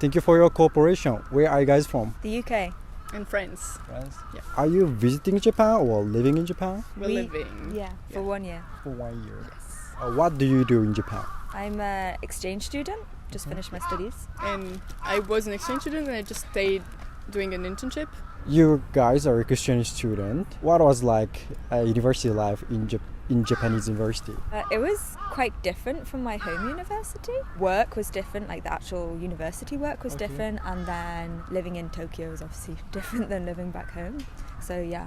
Thank you for your cooperation. Where are you guys from? The UK. And France. France. Yeah. Are you visiting Japan or living in Japan? We're living. Yeah, for 1 year. For 1 year. Yes. What do you do in Japan? I'm an exchange student. Just finished my studies. And I was an exchange student and I just stayed doing an internship. You guys are exchange student. What was like university life in Japanese university? It was quite different from my home university. Work was different, like the actual university work was different, and then living in Tokyo was obviously different than living back home. So yeah,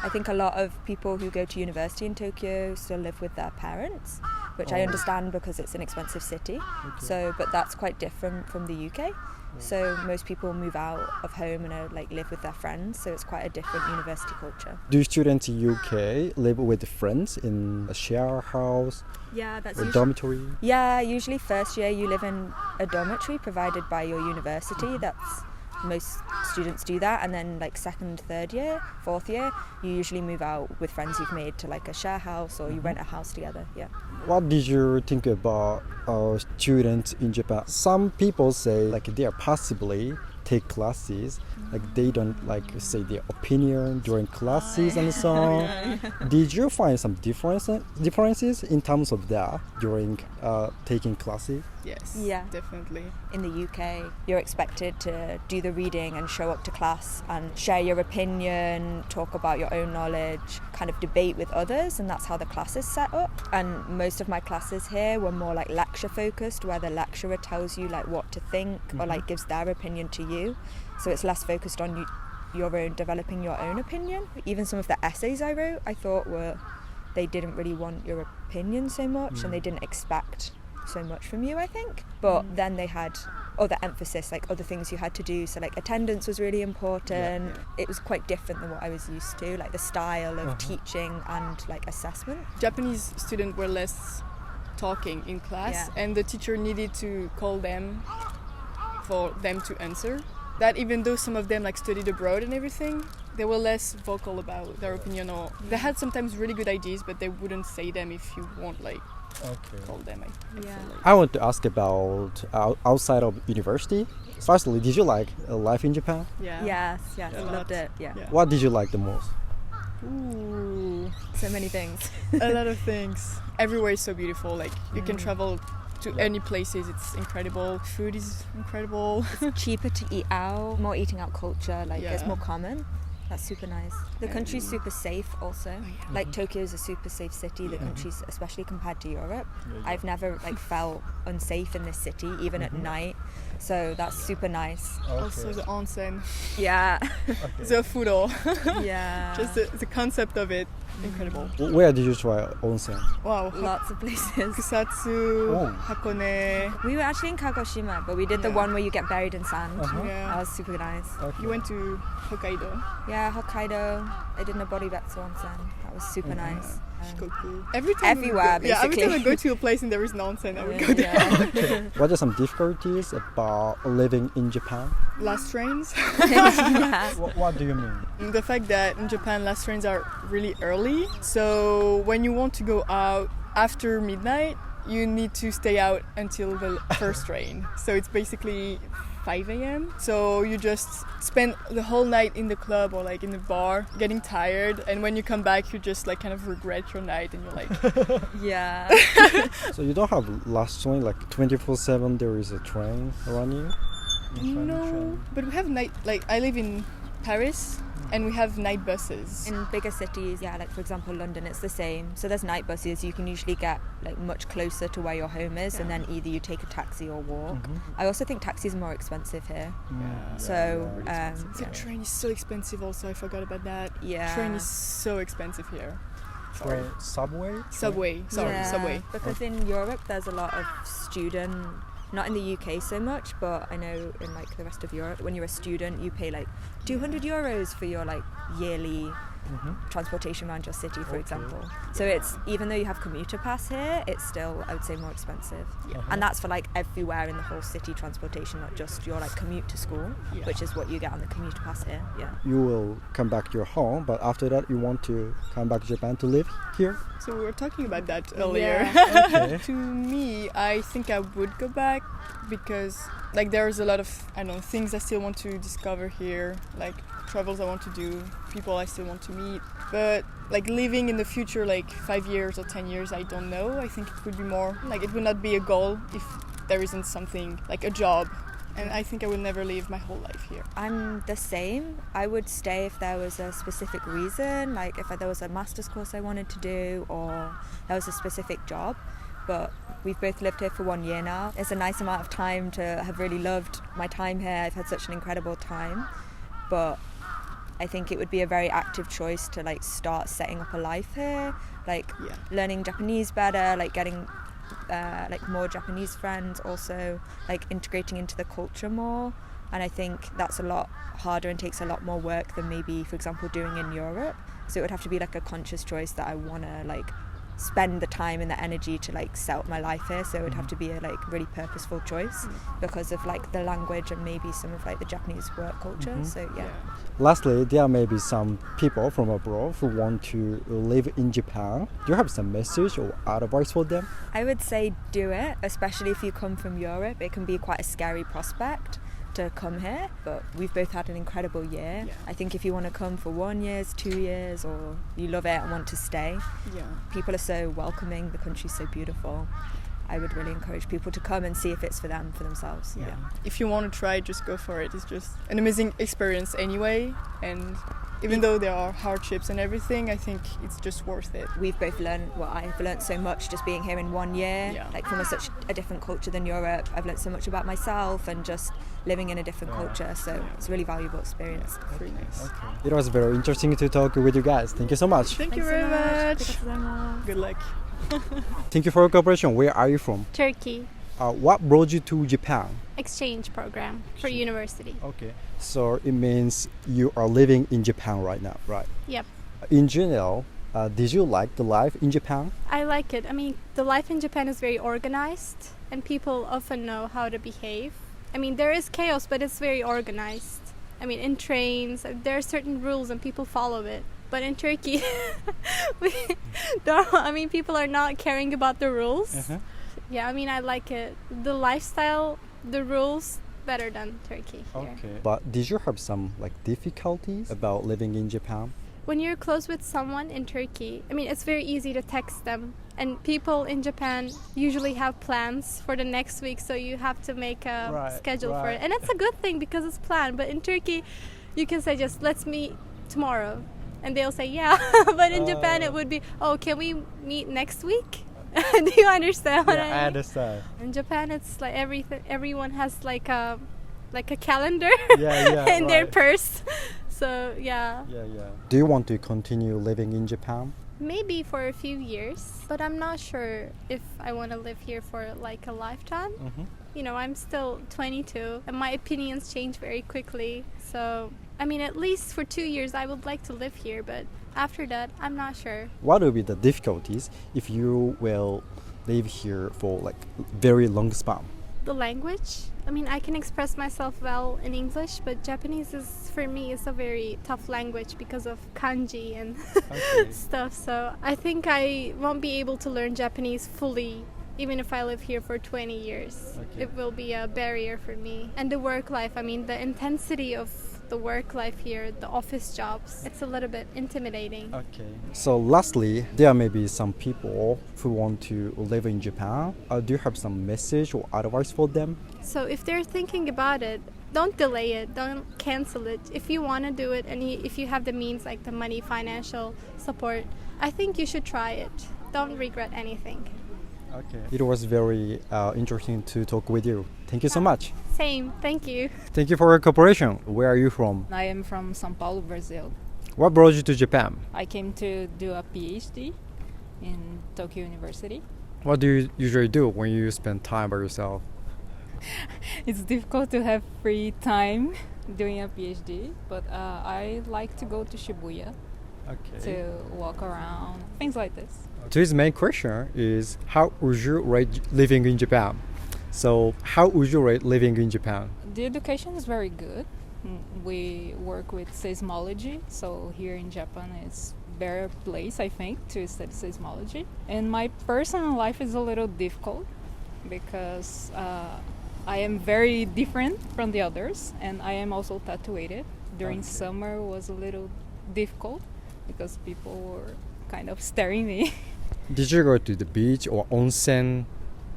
I think a lot of people who go to university in Tokyo still live with their parents, which I understand because it's an expensive city. So, but that's quite different from the UK. So most people move out of home and live with their friends. So it's quite a different university culture. Do students in UK live with friends in a share house? Yeah, that's or dormitory? Yeah, usually first year you live in a dormitory provided by your university. That's most students do that, and then like second, third year, fourth year, you usually move out with friends you've made to like a share house or you rent a house together. Yeah. What did you think about students in Japan? Some people say like they are possibly take classes, like they don't like say their opinion during classes and so on. Did you find some differences in terms of that during taking classes? Yes, yeah, definitely. In the UK, you're expected to do the reading and show up to class and share your opinion, talk about your own knowledge, kind of debate with others, and that's how the class is set up. And most of my classes here were more like lecture focused, where the lecturer tells you like what to think or like gives their opinion to you. So it's less focused on your own developing your own opinion. Even some of the essays I wrote, I thought they didn't really want your opinion so much, and they didn't expect so much from you, I think. But then they had other emphasis, like other things you had to do. So like attendance was really important. It was quite different than what I was used to, like the style of teaching and like assessment. Japanese students were less talking in class, and the teacher needed to call them for them to answer. That even though some of them like studied abroad and everything, they were less vocal about their opinion, or they had sometimes really good ideas, but they wouldn't say them if you won't like call them. I want to ask about outside of university. Firstly, did you like life in Japan? Yes, I loved it. Yeah. What did you like the most? Ooh, so many things. A lot of things. Everywhere is so beautiful. Like you can travel to any places. It's incredible. Food is incredible. It's cheaper to eat out. More eating out culture. Like it's more common. That's super nice. The country's super safe also. Like Tokyo is a super safe city. The country's, especially compared to Europe. I've never like felt unsafe in this city, even at night. So that's super nice. Also the onsen. Yeah. The food all. Yeah. Just the concept of it. Incredible. Where did you try onsen? Wow. Lots of places. Kusatsu, Hakone. We were actually in Kagoshima, but we did the one where you get buried in sand. Yeah. That was super nice. You went to Hokkaido. Yeah, Hokkaido. I did Noboribetsu onsen. That was super nice. Shikoku. Everywhere, basically. Every time I go to a place and there is an onsen, I would go there. What are some difficulties about living in Japan? Last trains. What do you mean? The fact that in Japan last trains are really early. So when you want to go out after midnight, you need to stay out until the first train. So it's basically 5 a.m. So you just spend the whole night in the club or like in the bar getting tired, and when you come back you just like kind of regret your night and you're like yeah. So you don't have last train, like 24/7 there is a train running? No, but we have night, like I live in Paris and we have night buses. In bigger cities, yeah, like for example London, it's the same. So there's night buses. You can usually get like much closer to where your home is, and then either you take a taxi or walk. I also think taxis are more expensive here. So The train is so expensive also, I forgot about that. Yeah. Train is so expensive here. Sorry. Subway? Subway, subway. Because in Europe there's a lot of student, not in the UK so much, but I know in like the rest of Europe, when you're a student you pay like 200 euros for your like yearly transportation around your city, for example. So it's, even though you have commuter pass here, it's still, I would say, more expensive. And that's for like everywhere in the whole city transportation, not just your like commute to school, which is what you get on the commuter pass here. You will come back to your home, but after that you want to come back to Japan to live here? So we were talking about that earlier. Okay. To me, I think I would go back because like there's a lot of things I still want to discover here, like travels I want to do, people I still want to meet. But like living in the future, like 5 years or 10 years, I don't know. I think it would be more like it would not be a goal if there isn't something like a job. And I think I will never live my whole life here. I'm the same. I would stay if there was a specific reason, like if there was a master's course I wanted to do or there was a specific job. But we've both lived here for 1 year now. It's a nice amount of time to have really loved my time here. I've had such an incredible time. But I think it would be a very active choice to like start setting up a life here, like learning Japanese better, like getting like more Japanese friends, also like integrating into the culture more. And I think that's a lot harder and takes a lot more work than maybe, for example, doing in Europe. So it would have to be like a conscious choice that I want to like spend the time and the energy to like set up my life here. So it would have to be a like really purposeful choice because of like the language and maybe some of like the Japanese work culture. So Lastly, there may be some people from abroad who want to live in Japan. Do you have some message or advice for them? I would say do it, especially if you come from Europe. It can be quite a scary prospect to come here, but we've both had an incredible year. I think if you want to come for 1 year, 2 years, or you love it and want to stay, people are so welcoming, the country's so beautiful. I would really encourage people to come and see if it's for them, for themselves. If you want to try, just go for it. It's just an amazing experience anyway, and even though there are hardships and everything, I think it's just worth it. We've both learned, well, I've learned so much just being here in 1 year, like from such a different culture than Europe. I've learned so much about myself and just living in a different culture, so it's a really valuable experience. Pretty nice. It was very interesting to talk with you guys. Thank you so much. Thank you very much. Good luck. Thank you for your cooperation. Where are you from? Turkey. What brought you to Japan? Exchange program for university. Okay. So it means you are living in Japan right now, right? Yep. In general, did you like the life in Japan? I like it. I mean, the life in Japan is very organized and people often know how to behave. I mean, there is chaos, but it's very organized. I mean, in trains, there are certain rules and people follow it. But in Turkey, people are not caring about the rules. Yeah, I mean, I like it. The lifestyle, the rules, better than Turkey here. Okay. But did you have some like difficulties about living in Japan? When you're close with someone in Turkey, I mean, it's very easy to text them. And people in Japan usually have plans for the next week, so you have to make a schedule for it. And it's a good thing because it's planned. But in Turkey, you can say just, let's meet tomorrow. And they'll say, yeah. But in Japan, it would be, oh, can we meet next week? Do you understand what I mean? I understand. In Japan, it's like everyone has like a calendar in their purse. So, yeah. Do you want to continue living in Japan? Maybe for a few years, but I'm not sure if I want to live here for like a lifetime. You know, I'm still 22 and my opinions change very quickly. So, I mean, at least for 2 years, I would like to live here, but after that, I'm not sure. What will be the difficulties if you will live here for like very long span? The language. I mean, I can express myself well in English, but Japanese is, for me, is a very tough language because of kanji and stuff. So I think I won't be able to learn Japanese fully, even if I live here for 20 years. It will be a barrier for me. And the work life, I mean, the intensity of the work life here, the office jobs, it's a little bit intimidating. So lastly, there may be some people who want to live in Japan. Do you have some message or advice for them? So if they're thinking about it, don't delay it, don't cancel it. If you want to do it and if you have the means, like the money, financial support, I think you should try it. Don't regret anything. It was very interesting to talk with you. Thank you so much. Same, thank you. Thank you for your cooperation. Where are you from? I am from São Paulo, Brazil. What brought you to Japan? I came to do a PhD in Tokyo University. What do you usually do when you spend time by yourself? It's difficult to have free time doing a PhD, but I like to go to Shibuya to walk around, things like this. Today's main question is how would you rate living in Japan? So how would you rate living in Japan? The education is very good. We work with seismology, so here in Japan it's better place, I think, to study seismology. And my personal life is a little difficult because I am very different from the others, and I am also tattooed. During summer was a little difficult because people were kind of staring me. Did you go to the beach or onsen?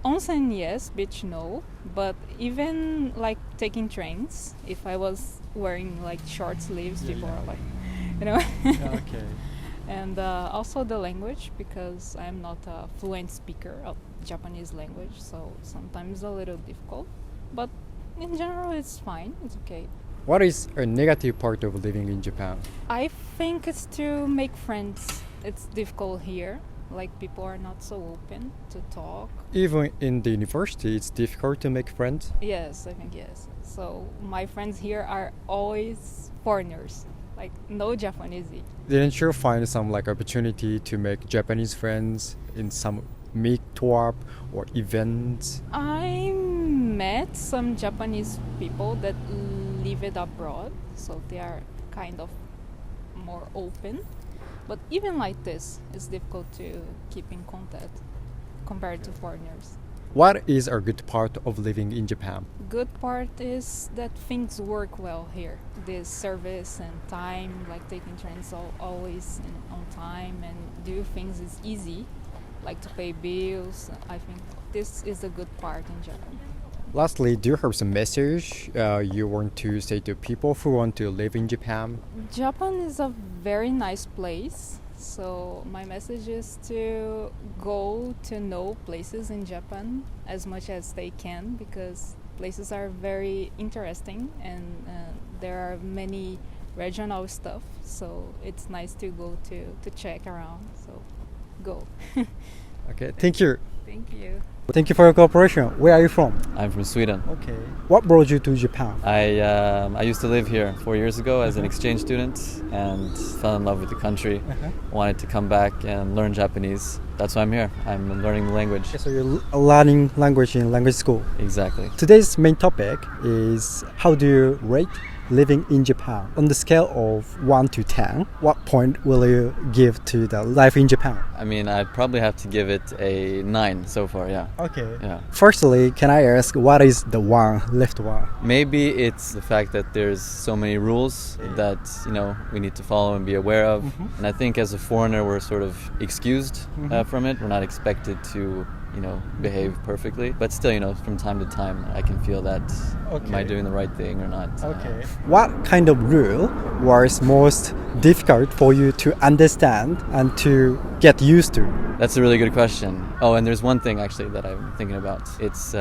Onsen, yes. Beach, no. But even like taking trains, if I was wearing like short sleeves, people are like, you know. Okay. And also the language, because I'm not a fluent speaker of Japanese language, so sometimes a little difficult. But in general, it's fine. It's okay. What is a negative part of living in Japan? I think it's to make friends. It's difficult here. Like people are not so open to talk. Even in the university, it's difficult to make friends. Yes, I think yes. So my friends here are always foreigners, like no Japanese. Didn't you find some like opportunity to make Japanese friends in some meetup or events? I met some Japanese people that live it abroad, so they are kind of more open. But even like this, it's difficult to keep in contact compared to foreigners. What is a good part of living in Japan? Good part is that things work well here. The service and time, like taking trains always on time, and do things is easy, like to pay bills. I think this is a good part in Japan. Lastly, do you have some message you want to say to people who want to live in Japan? Japan is a very nice place. So my message is to go to know places in Japan as much as they can, because places are very interesting and there are many regional stuff. So it's nice to go to check around. So go. Okay, thank you. Thank you. Thank you for your cooperation. Where are you from? I'm from Sweden. Okay. What brought you to Japan? I used to live here 4 years ago as an exchange student and fell in love with the country. Wanted to come back and learn Japanese. That's why I'm here. I'm learning the language. So you're learning language in language school. Exactly. Today's main topic is how do you rate living in Japan? On the scale of 1 to 10, what point will you give to the life in Japan? I mean, I'd probably have to give it a 9 so far, yeah. Okay. Yeah. Firstly, can I ask what is the left one? Maybe it's the fact that there's so many rules that, we need to follow and be aware of. And I think as a foreigner, we're sort of excused from it. We're not expected to behave perfectly, but still, from time to time I can feel that am I doing the right thing or not. Okay. What kind of rule was most difficult for you to understand and to get used to? That's a really good question. Oh, and there's one thing actually that I'm thinking about. It's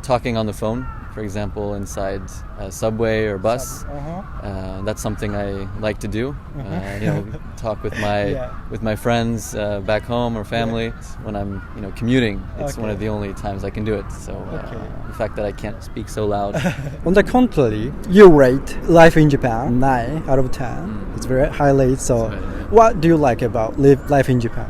talking on the phone, for example, inside a subway or bus. That's something I like to do. Talk with my friends back home or family. When I'm commuting, it's one of the only times I can do it. So the fact that I can't speak so loud. On the contrary, you rate life in Japan 9 out of 10. It's very highly. So, what do you like about life in Japan?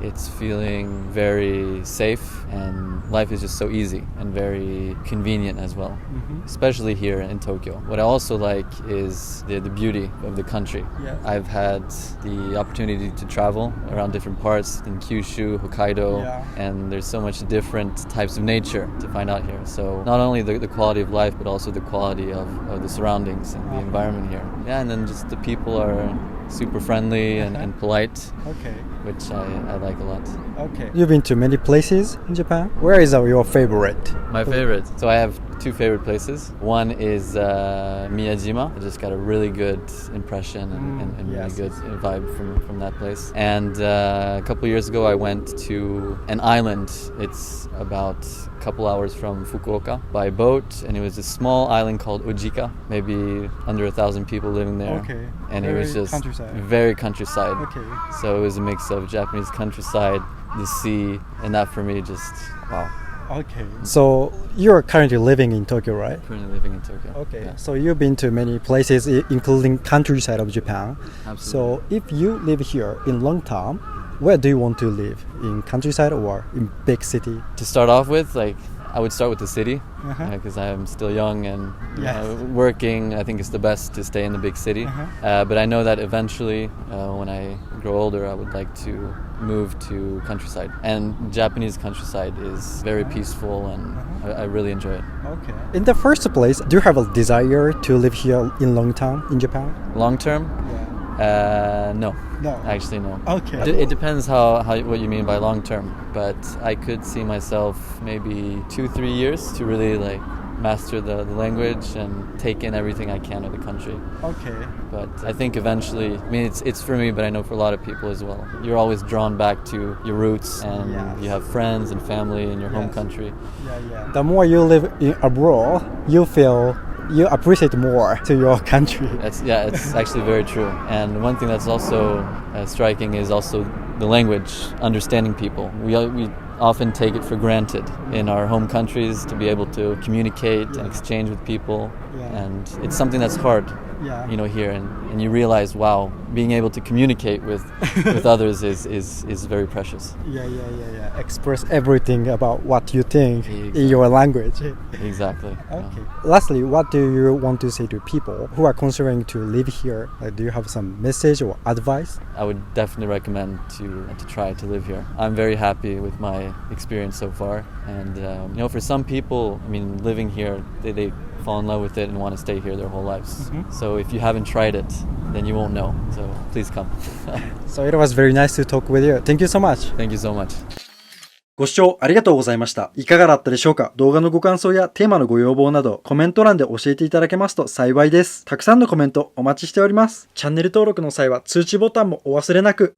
It's feeling very safe, and life is just so easy and very convenient as well, especially here in Tokyo. What I also like is the beauty of the country. I've had the opportunity to travel around different parts in Kyushu, Hokkaido, and there's so much different types of nature to find out here. So not only the quality of life, but also the quality of the surroundings and the environment here. Yeah, and then just the people are super friendly and polite, which I like a lot. Okay. You've been to many places in Japan. Where is your favorite? My favorite? So I have 2 favorite places. One is Miyajima. I just got a really good impression and really good vibe from that place. And a couple years ago I went to an island. It's about a couple hours from Fukuoka by boat, and it was a small island called Ojika, maybe under 1,000 people living there. And it was just very countryside. So it was a mix of Japanese countryside, the sea, and that for me just, wow. Okay. So you're currently living in Tokyo, right? Currently living in Tokyo. Okay. Yeah. So you've been to many places, including countryside of Japan. Absolutely. So if you live here in long term, where do you want to live? In countryside or in big city? To start off with, like, I would start with the city Uh-huh. because I am still young and Yes. working. I think it's the best to stay in the big city. But I know that eventually, when I grow older, I would like to move to countryside. And Japanese countryside is very peaceful, and I really enjoy it. Okay. In the first place, do you have a desire to live here in long term in Japan? Long term? Yeah. No. No. Actually, no. Okay. It depends how what you mean by long term, but I could see myself maybe 2-3 years to really like master the language and take in everything I can of the country. Okay. But I think eventually, I mean, it's for me, but I know for a lot of people as well. You're always drawn back to your roots, and Yes. you have friends and family in your home Yes. country. Yeah. The more you live in abroad, you appreciate more to your country. It's actually very true. And one thing that's also striking is also the language, understanding people. We often take it for granted in our home countries to be able to communicate and exchange with people. Yeah. And it's something that's hard, here. And you realize, wow, being able to communicate with others is very precious. Yeah. Express everything about what you think Exactly. in your language. Exactly. Okay. Lastly, what do you want to say to people who are considering to live here? Do you have some message or advice? I would definitely recommend to try to live here. I'm very happy with my experience so far, and for some people, I mean, living here, they fall in love with it and want to stay here their whole lives. So if you haven't tried it, then you won't know. So please come. So it was very nice to talk with you. Thank you so much. Thank you so much. ご視聴ありがとうございました。いかがだったでしょうか？動画のご感想やテーマのご要望などコメント欄で教えていただけますと幸いです。たくさんのコメントお待ちしております。チャンネル登録の際は通知ボタンもお忘れなく。